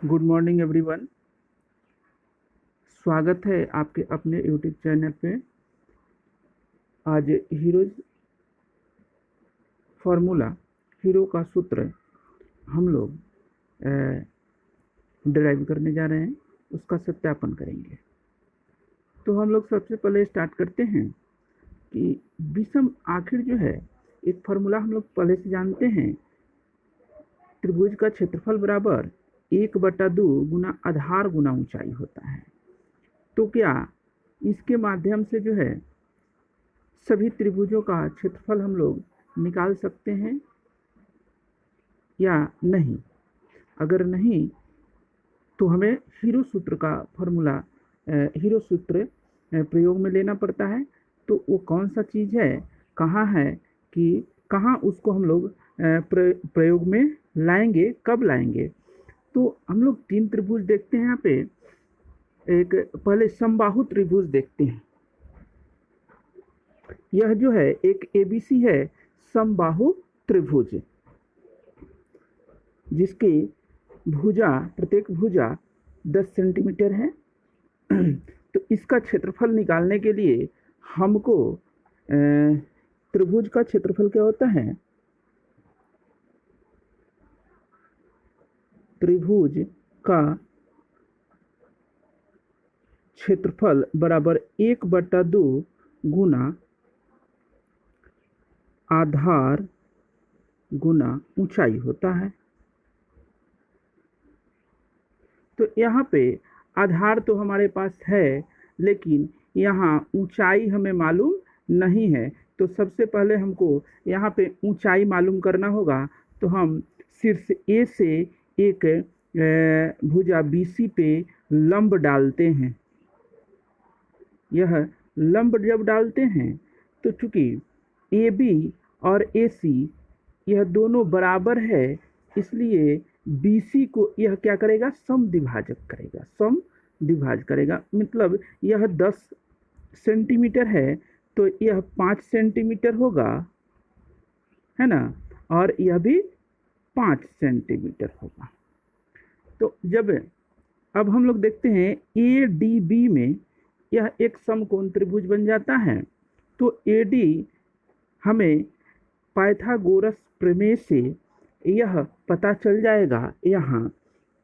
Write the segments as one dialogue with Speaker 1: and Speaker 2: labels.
Speaker 1: Good morning everyone. स्वागत है आपके अपने यूट्यूब चैनल पे। आज हीरोज फार्मूला, हीरो का सूत्र हम लोग ड्राइव करने जा रहे हैं, उसका सत्यापन करेंगे। तो हम लोग सबसे पहले स्टार्ट करते हैं कि विषम आखिर जो है, एक फार्मूला हम लोग पहले से जानते हैं, त्रिभुज का क्षेत्रफल बराबर 1/2 गुना आधार गुना ऊंचाई होता है। तो क्या इसके माध्यम से जो है सभी त्रिभुजों का क्षेत्रफल हम लोग निकाल सकते हैं या नहीं? अगर नहीं तो हमें हीरो सूत्र का फॉर्मूला, हीरो सूत्र प्रयोग में लेना पड़ता है। तो वो कौन सा चीज़ है, कहाँ है, कि कहाँ उसको हम लोग प्रयोग में लाएंगे, कब लाएंगे? तो हम लोग 3 त्रिभुज देखते हैं यहाँ पे। एक पहले समबाहु त्रिभुज देखते हैं। यह जो है एक एबीसी है, समबाहु त्रिभुज, जिसकी भुजा, प्रत्येक भुजा 10 सेंटीमीटर है। तो इसका क्षेत्रफल निकालने के लिए हमको त्रिभुज का क्षेत्रफल क्या होता है, त्रिभुज का क्षेत्रफल बराबर 1/2 गुना आधार गुना ऊंचाई होता है। तो यहाँ पे आधार तो हमारे पास है, लेकिन यहाँ ऊंचाई हमें मालूम नहीं है। तो सबसे पहले हमको यहाँ पे ऊंचाई मालूम करना होगा। तो हम शीर्ष ए से एक भुजा बीसी पे लंब डालते हैं। यह लंब जब डालते हैं तो चूंकि ए बी और ए सी यह दोनों बराबर है, इसलिए बी सी को यह क्या करेगा, समद्विभाजक करेगा, समद्विभाजक करेगा। मतलब यह 10 सेंटीमीटर है तो यह 5 सेंटीमीटर होगा, है ना, और यह भी 5 सेंटीमीटर होगा। तो जब अब हम लोग देखते हैं ए डी बी में यह एक समकोण त्रिभुज बन जाता है। तो ए डी हमें पाइथागोरस प्रमेय से यह पता चल जाएगा। यहाँ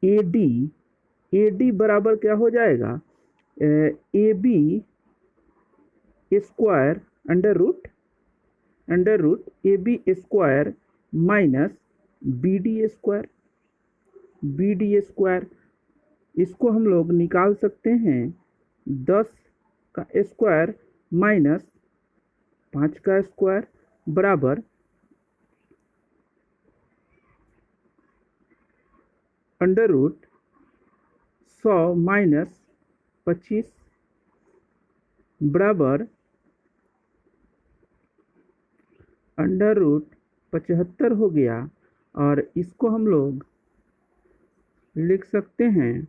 Speaker 1: ए डी बराबर क्या हो जाएगा, A B square under root A B square minus B D square. इसको हम लोग निकाल सकते हैं 10 का स्क्वायर माइनस 5 का स्क्वायर बराबर अंडर रूट 100 माइनस 25 बराबर अंडर रूट 75 हो गया। और इसको हम लोग लिख सकते हैं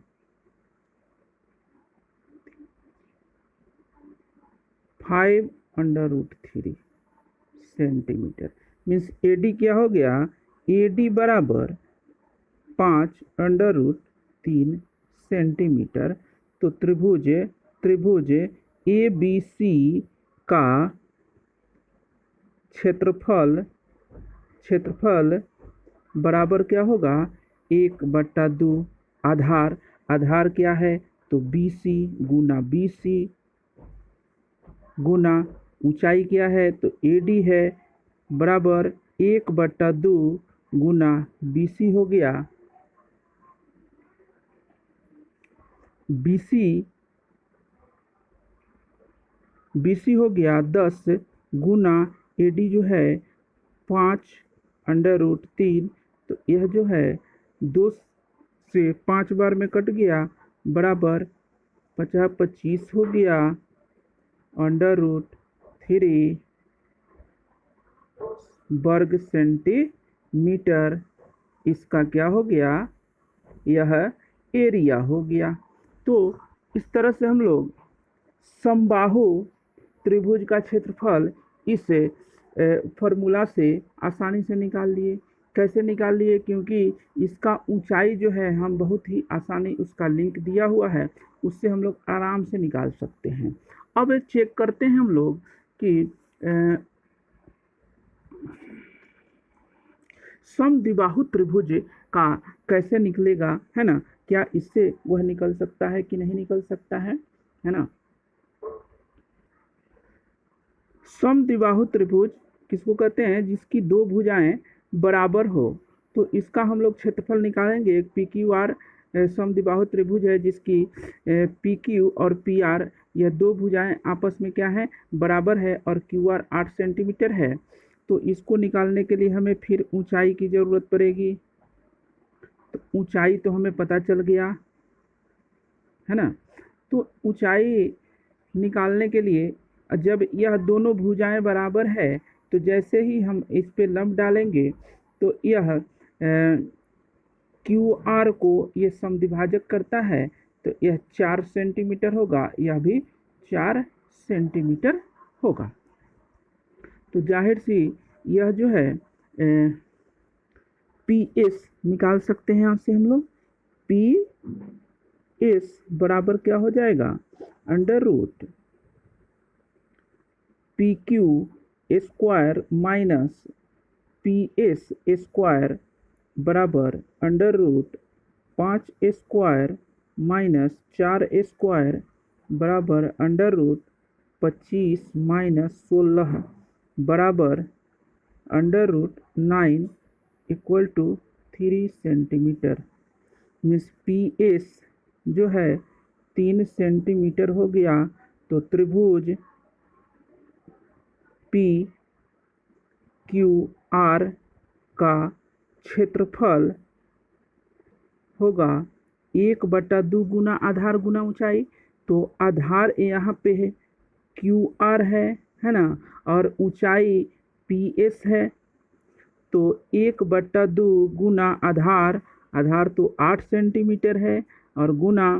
Speaker 1: 5√3 सेंटीमीटर। मीन्स ए डी क्या हो गया, ए डी बराबर 5√3 सेंटीमीटर। तो त्रिभुज ए बी सी का क्षेत्रफल बराबर क्या होगा, 1/2 आधार क्या है, तो BC गुना ऊंचाई क्या है, तो AD है, बराबर 1/2 गुना BC हो गया। BC हो गया 10 गुना AD जो है 5√3। तो यह जो है 2 से 5 बार में कट गया, बराबर 25 हो गया √3 वर्ग सेंटीमीटर। इसका क्या हो गया, यह एरिया हो गया। तो इस तरह से हम लोग समबाहु त्रिभुज का क्षेत्रफल इस फॉर्मूला से आसानी से निकाल लिए। कैसे निकाल लिए, क्योंकि इसका ऊंचाई जो है हम बहुत ही आसानी, उसका लिंक दिया हुआ है, उससे हम लोग आराम से निकाल सकते हैं। अब चेक करते हैं हम लोग कि समद्विबाहु त्रिभुज का कैसे निकलेगा, है ना। क्या इससे वह निकल सकता है कि नहीं निकल सकता है ना। समद्विबाहु त्रिभुज किसको कहते हैं, जिसकी दो भुजाएं बराबर हो। तो इसका हम लोग क्षेत्रफल निकालेंगे। एक पी क्यू आर समद्विबाहु त्रिभुज है, जिसकी पी क्यू और पी आर यह दो भुजाएं आपस में क्या है, बराबर है, और क्यू आर 8 सेंटीमीटर है। तो इसको निकालने के लिए हमें फिर ऊंचाई की ज़रूरत पड़ेगी। तो ऊंचाई तो हमें पता चल गया, है ना। तो ऊंचाई निकालने के लिए जब यह दोनों भुजाएं बराबर है, तो जैसे ही हम इस पे लंब डालेंगे तो यह क्यू आर को ये समद्विभाजक करता है, तो यह 4 सेंटीमीटर होगा, यह भी 4 सेंटीमीटर होगा। तो जाहिर सी यह जो है पी एस निकाल सकते हैं यहाँ से हम लोग। पी एस बराबर क्या हो जाएगा, under root p q square minus p s square बराबर under root 5 square minus 4 square बराबर अंडर रूट 25 माइनस 16 बराबर under root 9 equal to 3 centimetre. Means p s जो है 3 सेंटीमीटर हो गया। तो त्रिभुज पी क्यू आर का क्षेत्रफल होगा 1/2 गुना आधार गुना ऊंचाई। तो आधार यहाँ पे है क्यू आर है ना, और ऊंचाई पी एस है। तो 1/2 गुना आधार, आधार तो 8 सेंटीमीटर है, और गुना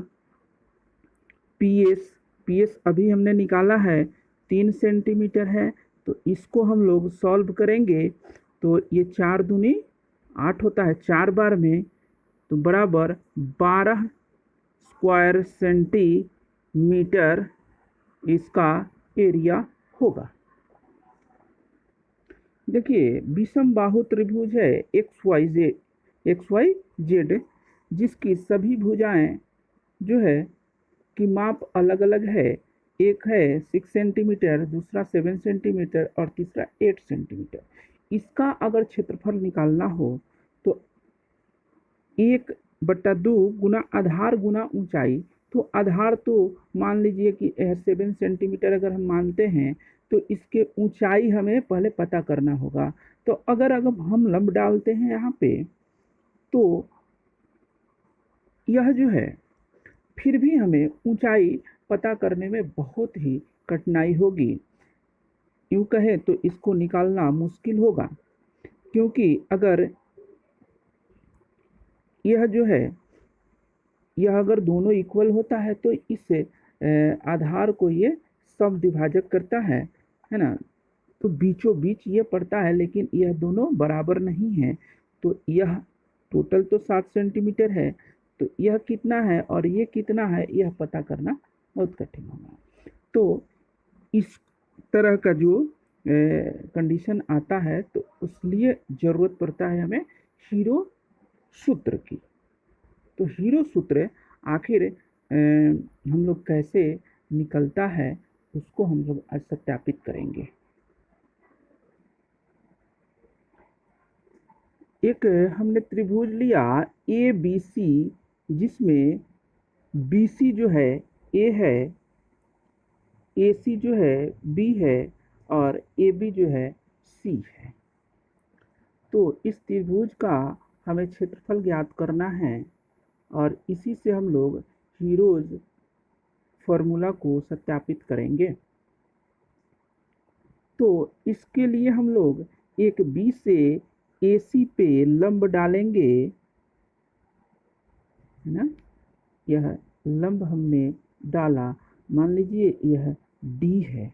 Speaker 1: पी एस अभी हमने निकाला है 3 सेंटीमीटर है। तो इसको हम लोग सॉल्व करेंगे तो ये 4 दूनी 8 होता है 4 बार में, तो बराबर 12 स्क्वायर सेंटीमीटर इसका एरिया होगा। देखिए विषम बाहु त्रिभुज है एक्स वाई जेड, जिसकी सभी भुजाएं जो है की माप अलग अलग है। एक है 6 सेंटीमीटर, दूसरा 7 सेंटीमीटर और तीसरा 8 सेंटीमीटर। इसका अगर क्षेत्रफल निकालना हो तो 1/2 गुना आधार गुना ऊंचाई। तो आधार तो मान लीजिए कि 7 सेंटीमीटर अगर हम मानते हैं, तो इसके ऊंचाई हमें पहले पता करना होगा। तो अगर हम लंब डालते हैं यहाँ पे, तो यह जो है फिर भी हमें ऊंचाई पता करने में बहुत ही कठिनाई होगी। यूँ कहें तो इसको निकालना मुश्किल होगा, क्योंकि अगर यह जो है यह अगर दोनों इक्वल होता है तो इस आधार को ये समद्विभाजक करता है ना। तो बीचों बीच ये पड़ता है, लेकिन यह दोनों बराबर नहीं है। तो यह टोटल तो 7 सेंटीमीटर है, तो यह कितना है और ये कितना है, यह पता करना बहुत कठिन होगा। तो इस तरह का जो कंडीशन आता है, तो उसलिए ज़रूरत पड़ता है हमें हीरो सूत्र की। तो हीरो सूत्र आखिर हम लोग कैसे निकलता है, उसको हम लोग आज सत्यापित करेंगे। एक हमने त्रिभुज लिया ए बी सी, जिसमें बी सी जो है ए है, ए सी जो है बी है, और ए बी जो है सी है। तो इस त्रिभुज का हमें क्षेत्रफल ज्ञात करना है, और इसी से हम लोग हीरोज फॉर्मूला को सत्यापित करेंगे। तो इसके लिए हम लोग एक बी से AC पे लंब डालेंगे, है ना। यह लंब हमने डाला, मान लीजिए यह D है,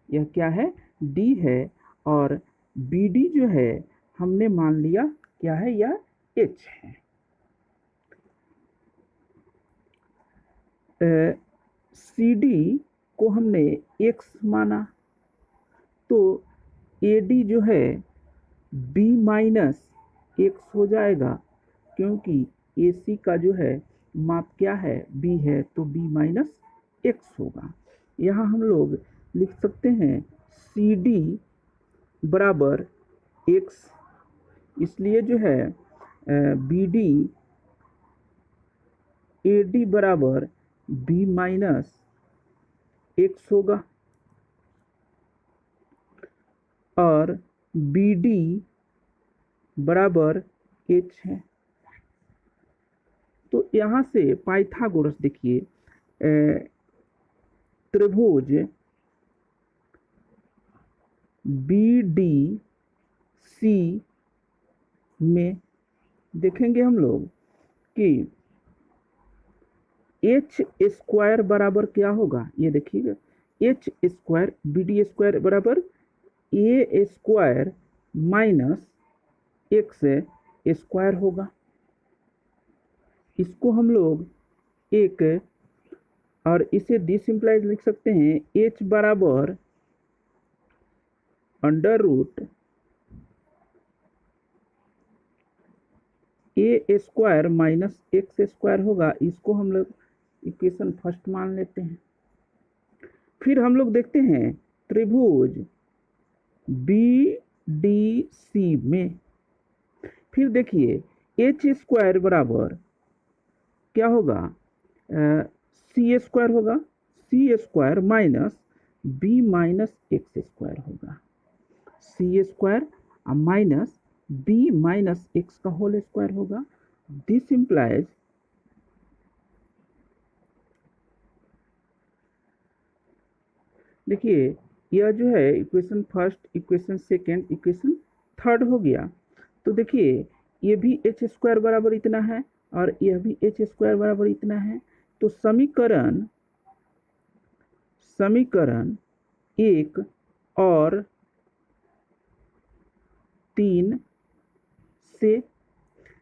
Speaker 1: यह क्या है D है, और BD जो है हमने मान लिया क्या है, यह h है। सी डी को हमने x माना, तो ए डी जो है b माइनस एक्स हो जाएगा, क्योंकि ए सी का जो है माप क्या है, b है, तो b माइनस एक्स होगा। यहाँ हम लोग लिख सकते हैं सी डी बराबर x, इसलिए जो है बी डी ए डी बराबर b माइनस एक्स होगा, और बी डी बराबर h है। तो यहाँ से पाइथागोरस देखिए, त्रिभुज बी डी सी में देखेंगे हम लोग कि एच स्क्वायर बराबर क्या होगा, ये देखिएगा, H square B D square बराबर A square minus x square होगा। इसको हम लोग एक और इसे डिसिम्प्लाइज लिख सकते हैं, एच बराबर अंडर रूट ए स्क्वायर माइनस एक्स स्क्वायर होगा। इसको हम लोग इक्वेशन फर्स्ट मान लेते हैं। फिर हम लोग देखते हैं त्रिभुज बी डी सी में, फिर देखिए एच स्क्वायर बराबर क्या होगा, सी स्क्वायर होगा, c square minus b minus x square होगा, c square minus b minus x का होल स्क्वायर होगा। दिस इंप्लाइज देखिए यह जो है equation first, equation second, equation third हो गया। तो देखिए ये भी एच स्क्वायर बराबर इतना है और यह भी एच स्क्वायर बराबर इतना है। तो समीकरण एक और 3 से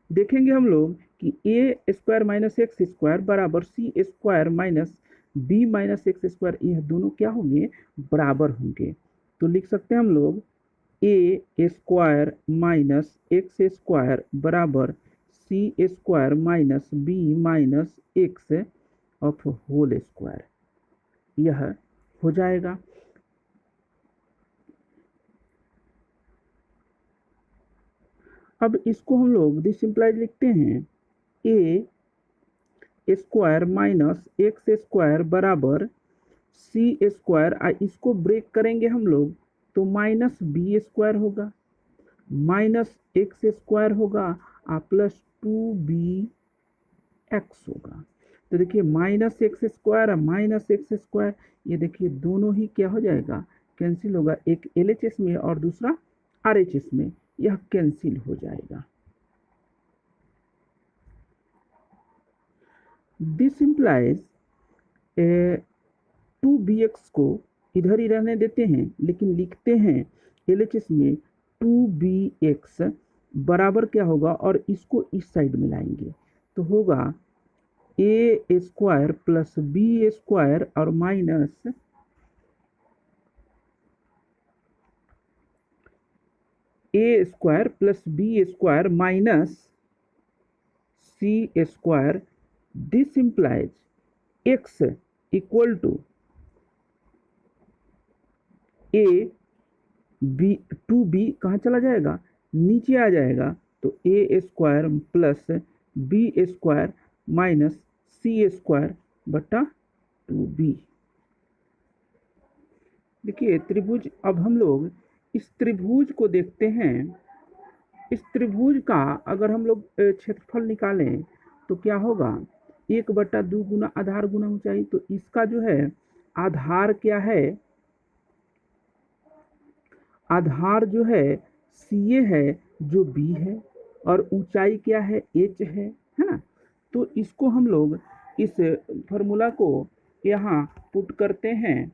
Speaker 1: देखेंगे हम लोग कि a square minus x square बराबर c square minus b minus x square, यह दोनों क्या होंगे, बराबर होंगे। तो लिख सकते हैं हम लोग a square minus x square बराबर c square minus b minus x of whole square, यह हो जाएगा। अब इसको हम लोग डिसिम्प्लाइज लिखते हैं, ए स्क्वायर माइनस एक्स स्क्वायर बराबर सी स्क्वायर, इसको ब्रेक करेंगे हम लोग तो माइनस बी स्क्वायर होगा, माइनस एक्स स्क्वायर होगा प्लस 2b एक्स होगा। तो देखिए माइनस एक्स स्क्वायर और माइनस एक्स स्क्वायर, ये देखिए दोनों ही क्या हो जाएगा, कैंसिल होगा, एक LHS में और दूसरा RHS में, यह कैंसिल हो जाएगा। दिस इंप्लाइज 2bx को इधर ही रहने देते हैं, लेकिन लिखते हैं LHS में 2bx बराबर क्या होगा, और इसको इस साइड में लाएंगे तो होगा a square plus b square और minus a square plus b square minus c square. This implies x equal to a b, 2b कहाँ चला जाएगा, नीचे आ जाएगा, तो a square plus b square minus c square बटा 2b। देखिए त्रिभुज, अब हम लोग इस त्रिभुज को देखते हैं। इस त्रिभुज का अगर हम लोग क्षेत्रफल निकालें तो क्या होगा, 1/2 गुना आधार गुना ऊंचाई। तो इसका जो है आधार क्या है, आधार जो है CA है जो B है, और ऊंचाई क्या है, H है ना। तो इसको हम लोग इस फॉर्मूला को यहाँ पुट करते हैं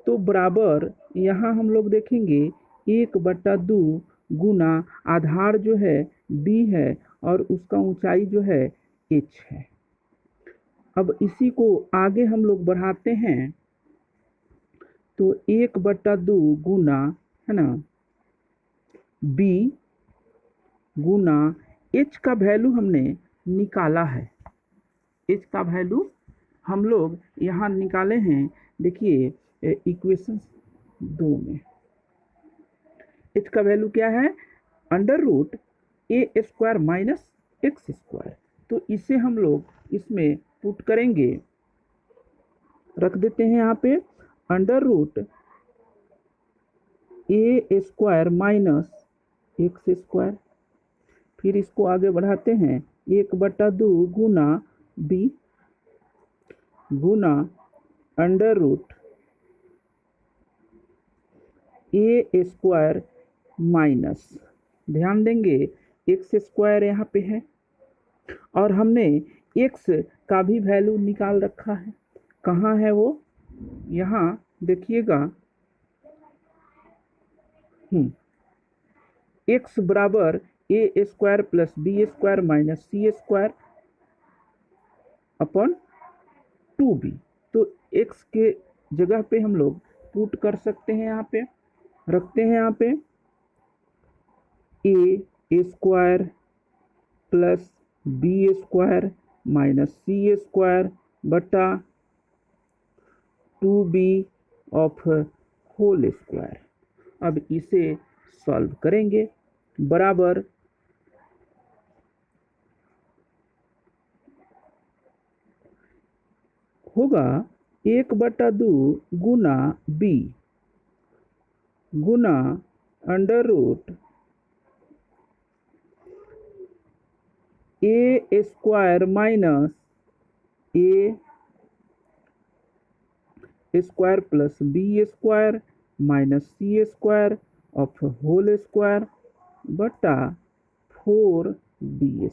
Speaker 1: तो बराबर यहाँ हम लोग देखेंगे 1/2 गुना आधार जो है b है और उसका ऊंचाई जो है h है। अब इसी को आगे हम लोग बढ़ाते हैं तो 1/2 गुना, है ना, b गुना h का वैल्यू हमने निकाला है। h का वैल्यू हम लोग यहाँ निकाले हैं। देखिए इक्वेशन 2 में h का वैल्यू क्या है, √a² माइनस x²। तो इसे हम लोग इसमें पुट करेंगे, रख देते हैं यहाँ पे √a² माइनस x²। फिर इसको आगे बढ़ाते हैं 1/2 गुना b गुना √a² माइनस, ध्यान देंगे x² यहाँ पे है और हमने x का भी वैल्यू निकाल रखा है। कहाँ है वो, यहाँ देखिएगा, x बराबर a² plus b² minus c² upon 2b। तो x के जगह पे हम लोग पुट कर सकते हैं, यहाँ पे रखते हैं, यहाँ पे a² plus b² minus c² बटा 2b ऑफ होल स्क्वायर। अब इसे सॉल्व करेंगे, बराबर होगा 1/2 गुना b गुना √a² minus a² plus b² minus c² of whole square बटा 4b²।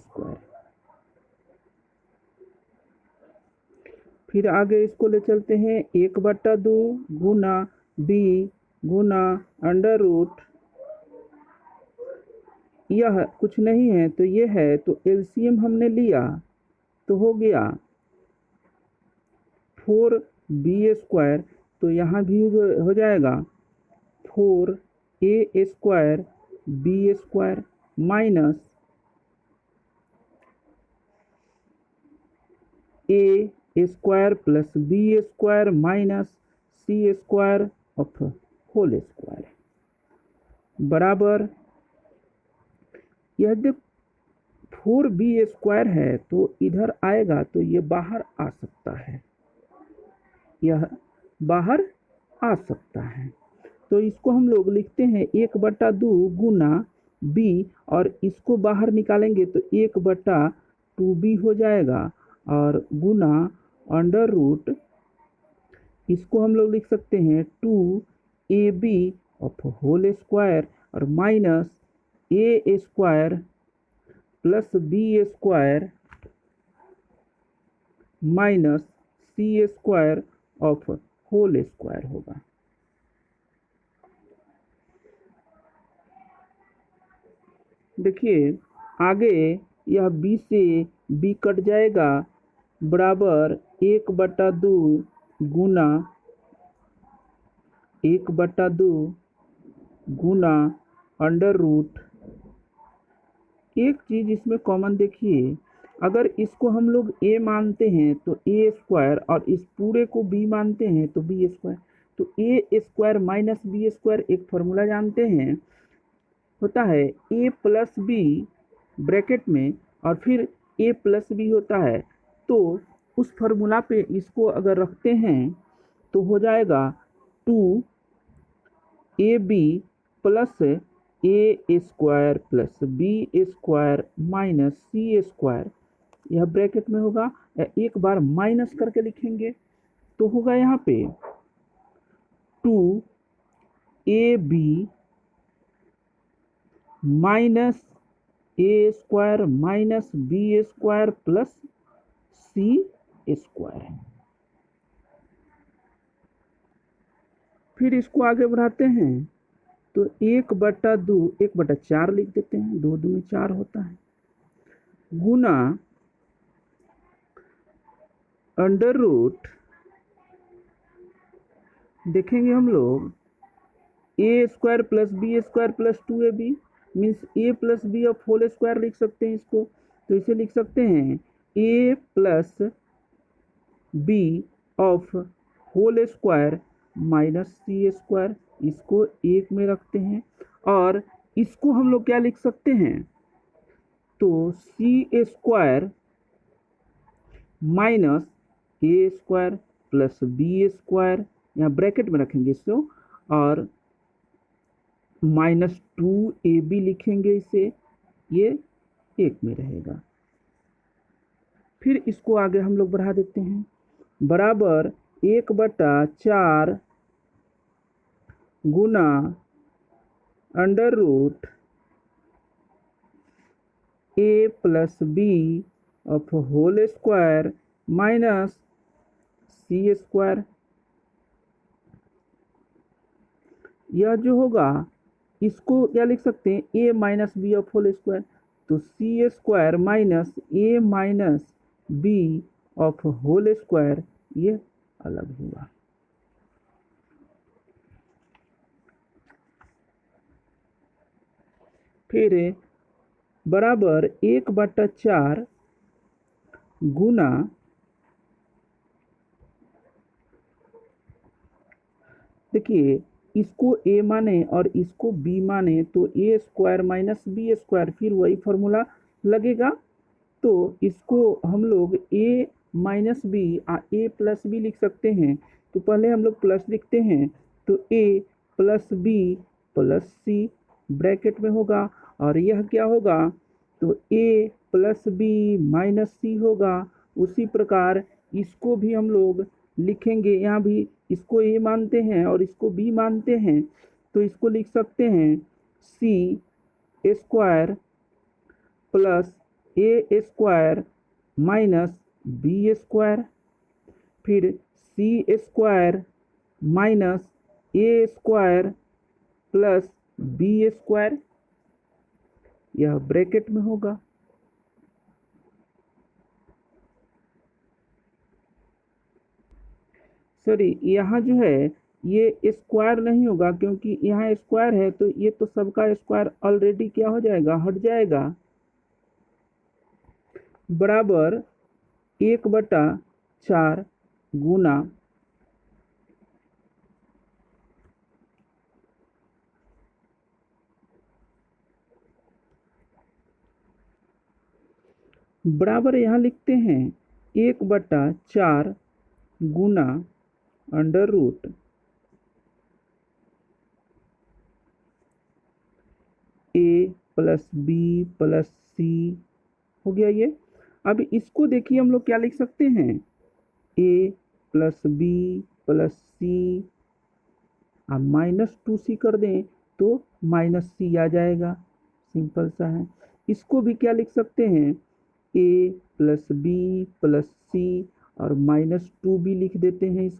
Speaker 1: फिर आगे इसको ले चलते हैं 1/2 गुना b गुना √ यह कुछ नहीं है तो ये है, तो एलसीएम हमने लिया तो हो गया 4b²। तो यहाँ भी हो जाएगा 4a² b² minus a² plus b² minus c² of whole square बराबर, यह जब 4b² है तो इधर आएगा तो ये बाहर आ सकता है, यह बाहर आ सकता है। तो इसको हम लोग लिखते हैं 1/2 गुना b और इसको बाहर निकालेंगे तो 1/2b हो जाएगा और गुना √ इसको हम लोग लिख सकते हैं 2ab ऑफ होल स्क्वायर और minus a² plus b² minus c² of whole square होगा। देखिए आगे यह b से b कट जाएगा, बराबर 1/2 गुना 1/2 एक चीज इसमें कॉमन देखिए, अगर इसको हम लोग a मानते हैं तो a² और इस पूरे को b मानते हैं तो b²। तो a² माइनस b² एक फॉर्मूला जानते हैं, होता है a प्लस b ब्रैकेट में और फिर a प्लस b होता है। तो उस फॉर्मूला पे इसको अगर रखते हैं तो हो जाएगा 2ab plus a² plus b² minus c², यह ब्रैकेट में होगा। एक बार माइनस करके लिखेंगे तो होगा यहाँ पे 2ab minus a² minus b² plus c²। फिर इसको आगे बढ़ाते हैं तो 1/2 1/4 लिख देते हैं, 2 दूनी 4 होता है, गुना अंडर रूट, देखेंगे हम लोग a² + b² + 2ab means a + b of whole square लिख सकते हैं इसको। तो इसे लिख सकते हैं a + b of whole square -c²। इसको 1 में रखते हैं और इसको हम लोग क्या लिख सकते हैं, तो c² -a² + b², यहाँ ब्रैकेट में रखेंगे इसको, और -2ab लिखेंगे इसे, ये 1 में रहेगा। फिर इसको आगे हम लोग बढ़ा देते हैं, बराबर 1/4 गुना under root a + b of whole square -c²। यह जो होगा इसको क्या लिख सकते हैं, a - b of whole square, तो c² - a - b of whole square, ये अलग होगा। फिर बराबर 1/4 गुना देखिए इसको a माने और इसको b माने तो a² - b², फिर वही फॉर्मूला लगेगा। तो इसको हम लोग a - b a + b लिख सकते हैं। तो पहले हम लोग प्लस लिखते हैं, तो a + b + c ब्रैकेट में होगा, और यह क्या होगा, तो a + b - c होगा। उसी प्रकार इसको भी हम लोग लिखेंगे, यहाँ भी इसको a मानते हैं और इसको b मानते हैं, तो इसको लिख सकते हैं c² + a² - b², फिर c² - a² + b², यह ब्रैकेट में होगा। सॉरी, यहाँ जो है ये स्क्वायर नहीं होगा, क्योंकि यहाँ स्क्वायर है, तो ये तो सबका स्क्वायर ऑलरेडी क्या हो जाएगा, हट जाएगा। बराबर 1/4 गुना बराबर यहाँ लिखते हैं 1/4 गुना under root a + b + c हो गया ये। अब इसको देखिए हम लोग क्या लिख सकते हैं, a + b + c, अब -2c कर दें तो -c आ जाएगा, सिंपल सा है। इसको भी क्या लिख सकते हैं, a + b + c और -2b लिख देते हैं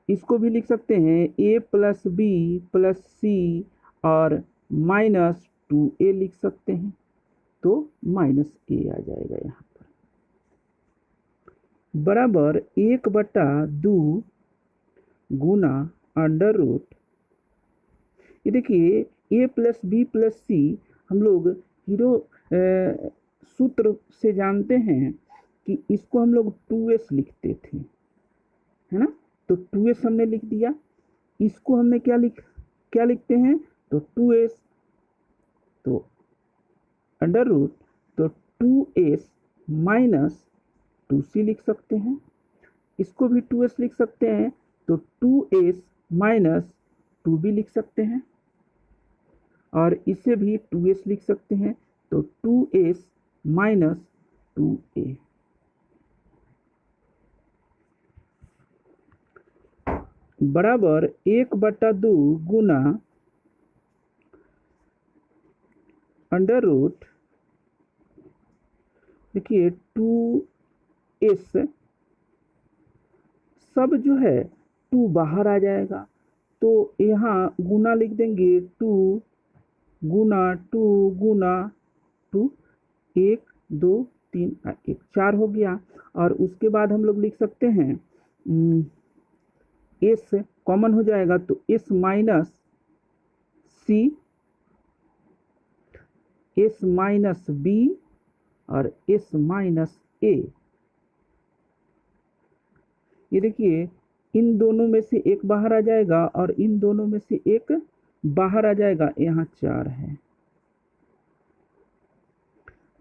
Speaker 1: इसको भी लिख सकते हैं a + b + c और -2a लिख सकते हैं, तो -a आ जाएगा यहाँ पर। बराबर 1/2 गुना अंडर रूट, ये देखिए a + b + c हम लोग सूत्र से जानते हैं कि इसको हम लोग 2s लिखते थे, है ना, तो 2s हमने लिख दिया। इसको हमने क्या लिखते हैं, तो 2s, तो अंडर रूट, तो 2s - 2c लिख सकते हैं। इसको भी 2s लिख सकते हैं, तो 2s - 2b लिख सकते हैं, और इसे भी 2s लिख सकते हैं, तो 2s - 2a। बराबर 1/2 गुना अंडर रूट, देखिए 2s, सब जो है 2 बाहर आ जाएगा, तो यहाँ गुना लिख देंगे 2 गुना 2, 1 2 3 1 4 हो गया। और उसके बाद हम लोग लिख सकते हैं एस कॉमन हो जाएगा, तो एस माइनस सी, एस माइनस बी और एस माइनस ए। ये देखिए इन दोनों में से एक बाहर आ जाएगा और इन दोनों में से एक बाहर आ जाएगा। यहाँ 4 है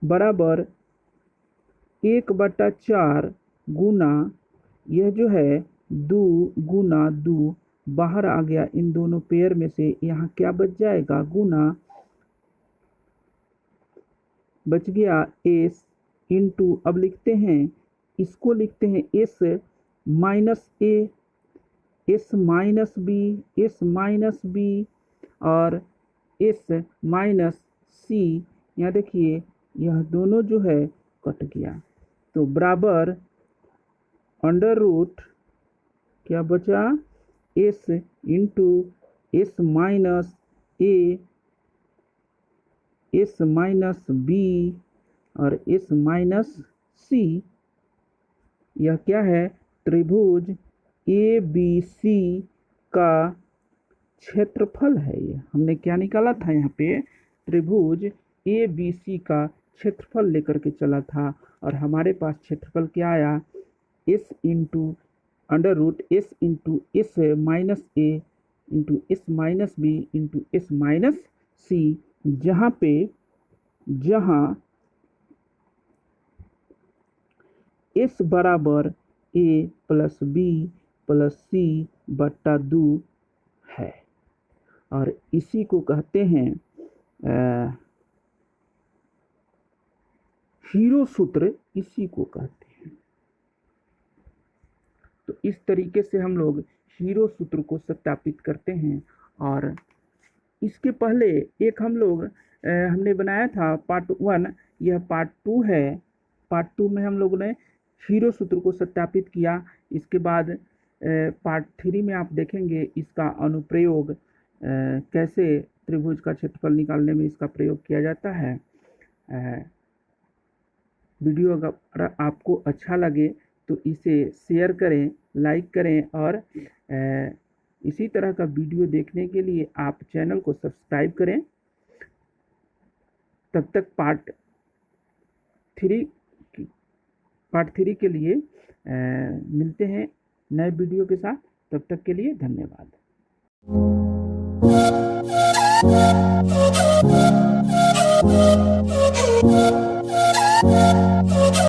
Speaker 1: बराबर 1/4 गुना यह जो है 2 गुना 2 बाहर आ गया इन दोनों पेयर में से। यहाँ क्या बच जाएगा गुना बच गया एस इंटू, अब लिखते हैं इसको लिखते हैं s minus a, s minus b, s minus b और एस माइनस सी। यहाँ देखिए यह दोनों जो है कट गया, तो बराबर अंडर रूट क्या बचा S into s minus a, s minus b और एस माइनस सी। यह क्या है त्रिभुज ए बी सी का क्षेत्रफल है। ये हमने क्या निकाला था यहाँ पे त्रिभुज ए बी सी का क्षेत्रफल लेकर के चला था और हमारे पास क्षेत्रफल क्या आया s into under root s into s minus a into s minus b into s minus c, जहाँ एस बराबर a plus b plus c बट्टा 2 है और इसी को कहते हैं हीरो सूत्र, इसी को कहते हैं। तो इस तरीके से हम लोग हीरो सूत्र को सत्यापित करते हैं। और इसके पहले एक हम लोग हमने बनाया था पार्ट 1, यह पार्ट 2 है। पार्ट 2 में हम लोगों ने हीरो सूत्र को सत्यापित किया। इसके बाद पार्ट 3 में आप देखेंगे इसका अनुप्रयोग, कैसे त्रिभुज का क्षेत्रफल निकालने में इसका प्रयोग किया जाता है। वीडियो अगर आपको अच्छा लगे तो इसे शेयर करें, लाइक करें और इसी तरह का वीडियो देखने के लिए आप चैनल को सब्सक्राइब करें। तब तक पार्ट 3 के लिए मिलते हैं नए वीडियो के साथ। तब तक के लिए धन्यवाद।